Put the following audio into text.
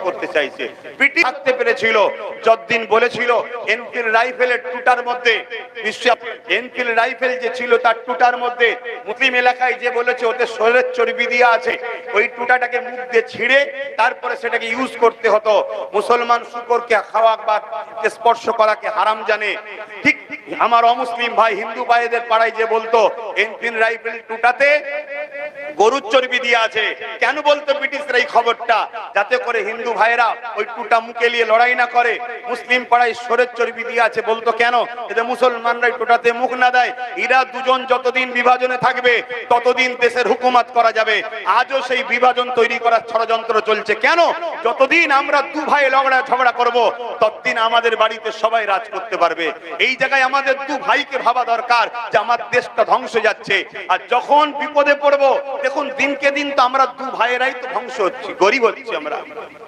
করতে চাইছে। পিটি থাকতে পেরেছিল যতদিন বলেছিল এনফিল্ড রাইফেলের টুটার মধ্যে এনফিল্ড রাইফেল যে ছিল তার টুটার মধ্যে মুসলিম এলাকায় যে বলেছে ওতে শরীরের চর্বি দিয়ে আছে, ওই টুটাটাকে মুখ দিয়ে ছিঁড়ে তারপরে সেটাকে ইউজ করতে হতো। মুসলমান শুকরকে খাওয়া বা স্পর্শ করাকে হারাম জানে। ঠিক আমার অমুসলিম ভাই হিন্দু ভাইদের পাড়ায় যে বলতো এনফিল্ড রাইফেল টুটাতে গরুর চর্বি দিয়ে আছে, কেন বলতো ব্রিটিশরা এই খবরটা? যাতে করে হিন্দু ভাইরা ওই টুটা মুখে নিয়ে লড়াই না করে। মুসলিম পাড়ায় শরীরের চর্বি দিয়ে আছে বলতো কেন? এতে মুসলমানরা টুটাতে মুখ না দেয়। এরা দুজন যতদিন বিভাজনে থাকবে ততদিন দেশের হুকুমত করা যাবে। আজও সেই বিভাজন তৈরি করার ষড়যন্ত্র চলছে। কেন? যতদিন আমরা দু ভাই ঝগড়া করব ততদিন আমাদের বাড়িতে সবাই রাজ করতে পারবে। এই জায়গায় আমাদের দু ভাইকে ভাবা দরকার যে আমার দেশটা ধ্বংস যাচ্ছে। আর যখন বিপদে পড়বো দেখুন দিনকে দিন তো আমরা দু ভাইয়েরাই তো ধ্বংস হচ্ছি, গরিব হচ্ছি আমরা।